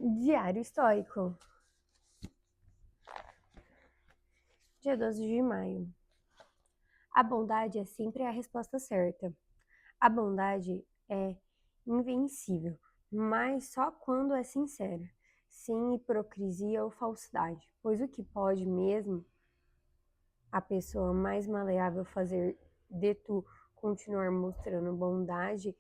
Diário Estoico, dia 12 de maio. A bondade é sempre a resposta certa. A bondade é invencível, mas só quando é sincera, sem hipocrisia ou falsidade, pois o que pode mesmo a pessoa mais maleável fazer de tu continuar mostrando bondade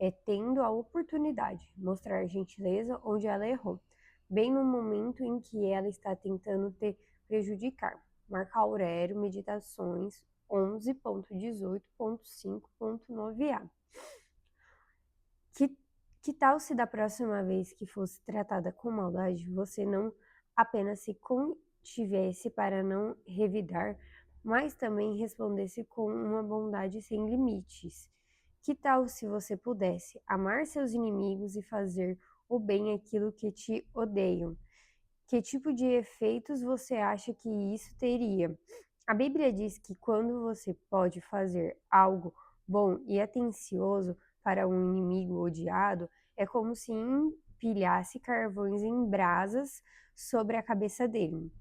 é tendo a oportunidade, mostrar gentileza onde ela errou, bem no momento em que ela está tentando te prejudicar. Marco Aurélio, Meditações 11.18.5.9a. Que, que tal se da próxima vez que fosse tratada com maldade, você não apenas se contivesse para não revidar, mas também respondesse com uma bondade sem limites? Que tal se você pudesse amar seus inimigos e fazer o bem àquilo que te odeiam? Que tipo de efeitos você acha que isso teria? A Bíblia diz que quando você pode fazer algo bom e atencioso para um inimigo odiado, é como se empilhasse carvões em brasas sobre a cabeça dele.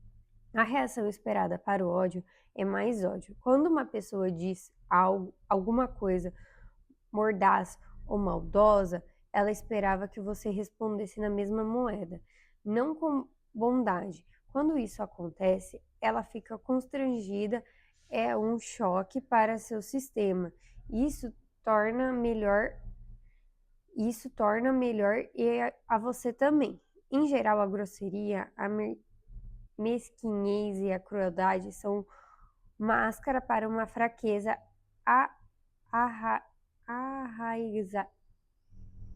A reação esperada para o ódio é mais ódio. Quando uma pessoa diz algo, alguma coisa mordaz ou maldosa, ela esperava que você respondesse na mesma moeda, não com bondade. Quando isso acontece, ela fica constrangida, é um choque para seu sistema. Isso torna melhor, isso torna melhor e a você também. Em geral, a grosseria, a mesquinhez e a crueldade são máscara para uma fraqueza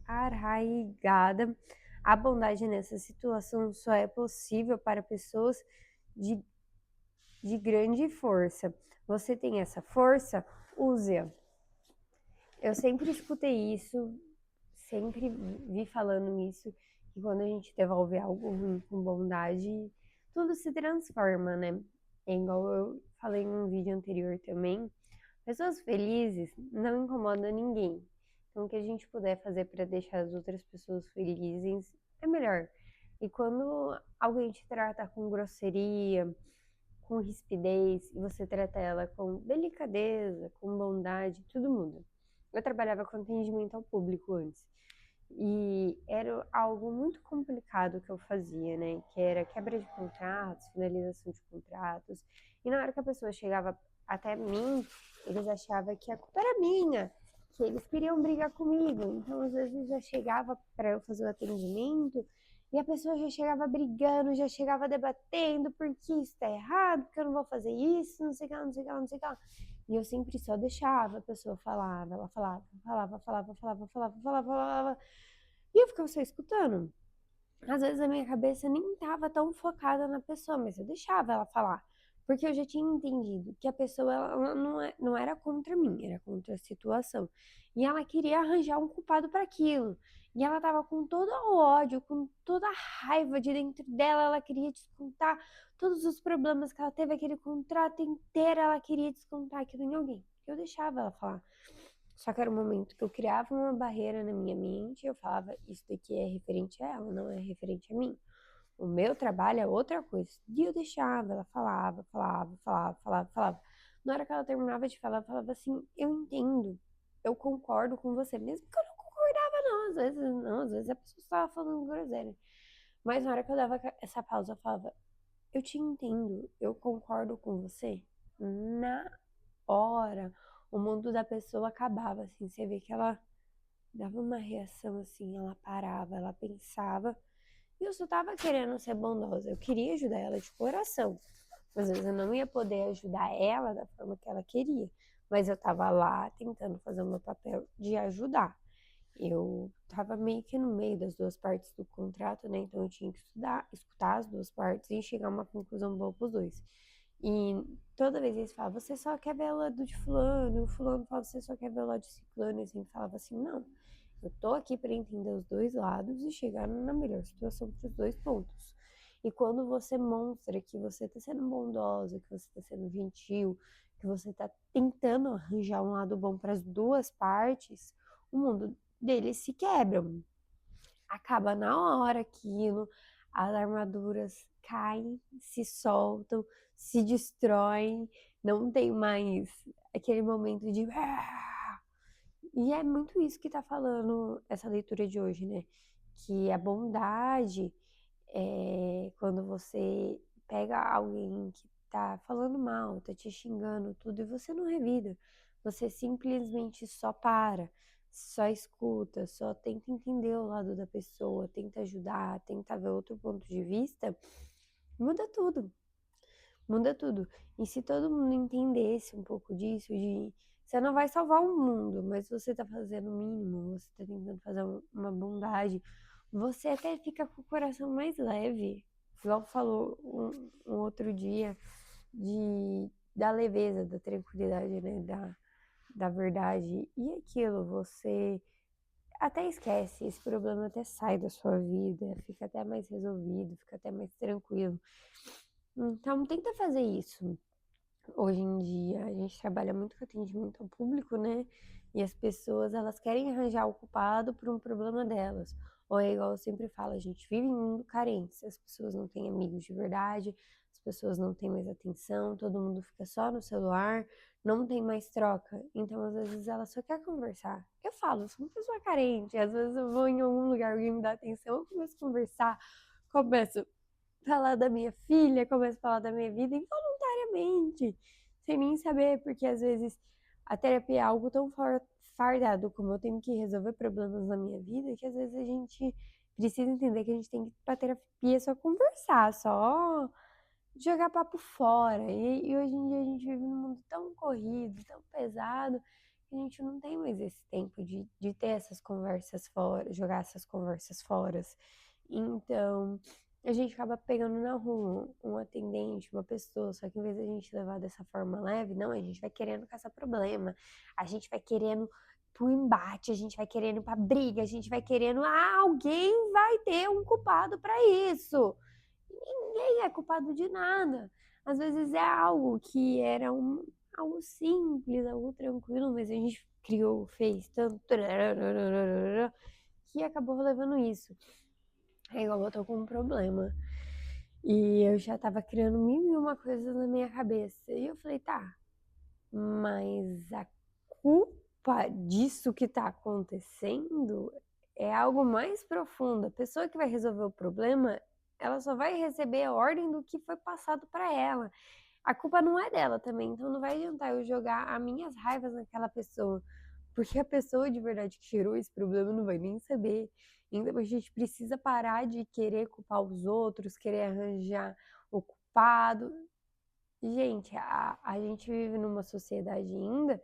arraigada. A bondade nessa situação só é possível para pessoas de, de grande força. Você tem essa força? Use-a. Eu sempre escutei isso, sempre vi falando isso, que quando a gente devolve algo ruim com bondade, tudo se transforma, né? É igual eu falei em um vídeo anterior também. Pessoas felizes não incomodam ninguém. Então, o que a gente puder fazer para deixar as outras pessoas felizes é melhor. E quando alguém te trata com grosseria, com rispidez, e você trata ela com delicadeza, com bondade, tudo muda. Eu trabalhava com atendimento ao público antes. E era algo muito complicado que eu fazia, né? Que era quebra de contratos, finalização de contratos. E na hora que a pessoa chegava até mim, eles achavam que a culpa era minha, que eles queriam brigar comigo. Então, às vezes, já chegava para eu fazer o atendimento e a pessoa já chegava brigando, já chegava debatendo porque isso tá errado, porque eu não vou fazer isso, não sei o que lá, não sei o que lá, não sei o que lá. E eu sempre só deixava a pessoa falava, ela falava. E eu ficava só escutando. Às vezes a minha cabeça nem estava tão focada na pessoa, mas eu deixava ela falar. Porque eu já tinha entendido que a pessoa ela não era contra mim, era contra a situação. E ela queria arranjar um culpado para aquilo. E ela estava com todo o ódio, com toda a raiva de dentro dela, ela queria descontar todos os problemas que ela teve, aquele contrato inteiro, ela queria descontar aquilo em alguém. Eu deixava ela falar. Só que era um momento que eu criava uma barreira na minha mente e eu falava, isso daqui é referente a ela, não é referente a mim. O meu trabalho é outra coisa. E eu deixava, ela falava. Na hora que ela terminava de falar, eu falava assim, eu entendo, eu concordo com você, mesmo que eu não concordava não, às vezes a pessoa estava falando groselha. Mas na hora que eu dava essa pausa, eu falava, eu te entendo, eu concordo com você. Na hora, o mundo da pessoa acabava, assim, você vê que ela dava uma reação assim, ela parava, ela pensava, e eu só tava querendo ser bondosa, eu queria ajudar ela de coração. Às vezes eu não ia poder ajudar ela da forma que ela queria, mas eu tava lá tentando fazer o meu papel de ajudar. Eu tava meio que no meio das duas partes do contrato, né? Então eu tinha que escutar as duas partes e chegar a uma conclusão boa pros dois. E toda vez eles falavam, você só quer ver o lado de fulano, o fulano fala, você só quer ver o lado de ciclano, e eu sempre falava assim, não, eu tô aqui para entender os dois lados e chegar na melhor situação para os dois pontos. E quando você mostra que você tá sendo bondosa, que você tá sendo gentil, que você tá tentando arranjar um lado bom para as duas partes, o mundo deles se quebram. acaba na hora aquilo, as armaduras caem, se soltam, se destroem, não tem mais aquele momento de. E é muito isso que tá falando essa leitura de hoje, né? Que a bondade é quando você pega alguém que tá falando mal, tá te xingando, tudo, e você não revida. Você simplesmente só para, só escuta, só tenta entender o lado da pessoa, tenta ajudar, tenta ver outro ponto de vista, muda tudo. Muda tudo. E se todo mundo entendesse um pouco disso, de você não vai salvar o mundo, mas você tá fazendo o mínimo, você tá tentando fazer uma bondade, você até fica com o coração mais leve. Igual falou um outro dia da leveza, da tranquilidade, né? Da verdade. E aquilo, você até esquece, esse problema até sai da sua vida, fica até mais resolvido, fica até mais tranquilo. Então, tenta fazer isso. Hoje em dia, a gente trabalha muito com atendimento ao público, né? E as pessoas, elas querem arranjar o culpado por um problema delas. Ou é igual eu sempre falo, a gente vive em um mundo carente. As pessoas não têm amigos de verdade, as pessoas não têm mais atenção, todo mundo fica só no celular, não tem mais troca. Então, às vezes, ela só quer conversar. Eu falo, eu sou uma pessoa carente. Às vezes eu vou em algum lugar, alguém me dá atenção, eu começo a conversar, começo a falar da minha filha, começo a falar da minha vida involuntariamente, sem nem saber, porque às vezes a terapia é algo tão fardado, como eu tenho que resolver problemas na minha vida, que às vezes a gente precisa entender que a gente tem que ir pra terapia só conversar, só jogar papo fora. E hoje em dia a gente vive num mundo tão corrido, tão pesado, que a gente não tem mais esse tempo de ter essas conversas fora, jogar essas conversas fora. Então, a gente acaba pegando na rua um atendente, uma pessoa, só que em vez de a gente levar dessa forma leve, não, a gente vai querendo caçar problema, a gente vai querendo pro embate, a gente vai querendo pra briga, a gente vai querendo, alguém vai ter um culpado para isso. Ninguém é culpado de nada. Às vezes é algo que era algo simples, algo tranquilo, mas a gente criou, fez tanto que acabou levando isso. É igual eu tô com um problema. E eu já tava criando mil e uma coisas na minha cabeça. E eu falei, tá, mas a culpa disso que tá acontecendo é algo mais profundo. A pessoa que vai resolver o problema, ela só vai receber a ordem do que foi passado para ela. A culpa não é dela também, então não vai adiantar eu jogar as minhas raivas naquela pessoa, porque a pessoa de verdade que gerou esse problema não vai nem saber. Então a gente precisa parar de querer culpar os outros, querer arranjar o culpado. Gente, a gente vive numa sociedade ainda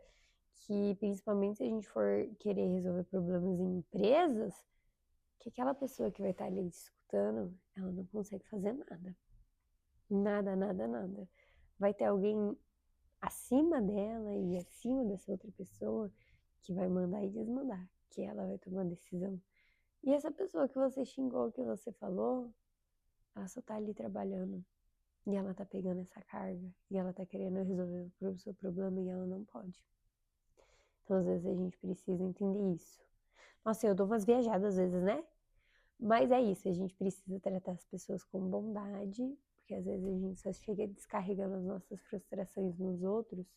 que, principalmente se a gente for querer resolver problemas em empresas, que aquela pessoa que vai estar ali escutando, ela não consegue fazer nada. Nada, nada, nada. Vai ter alguém acima dela e acima dessa outra pessoa que vai mandar e desmandar, que ela vai tomar decisão. E essa pessoa que você xingou, que você falou, ela só tá ali trabalhando. E ela tá pegando essa carga. E ela tá querendo resolver o seu problema e ela não pode. Então, às vezes, a gente precisa entender isso. Nossa, eu dou umas viajadas às vezes, né? Mas é isso, a gente precisa tratar as pessoas com bondade, porque às vezes a gente só chega descarregando as nossas frustrações nos outros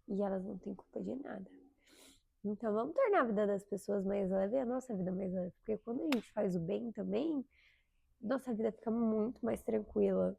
e elas não têm culpa de nada. Então vamos tornar a vida das pessoas mais leve e a nossa vida mais leve, porque quando a gente faz o bem também, nossa vida fica muito mais tranquila.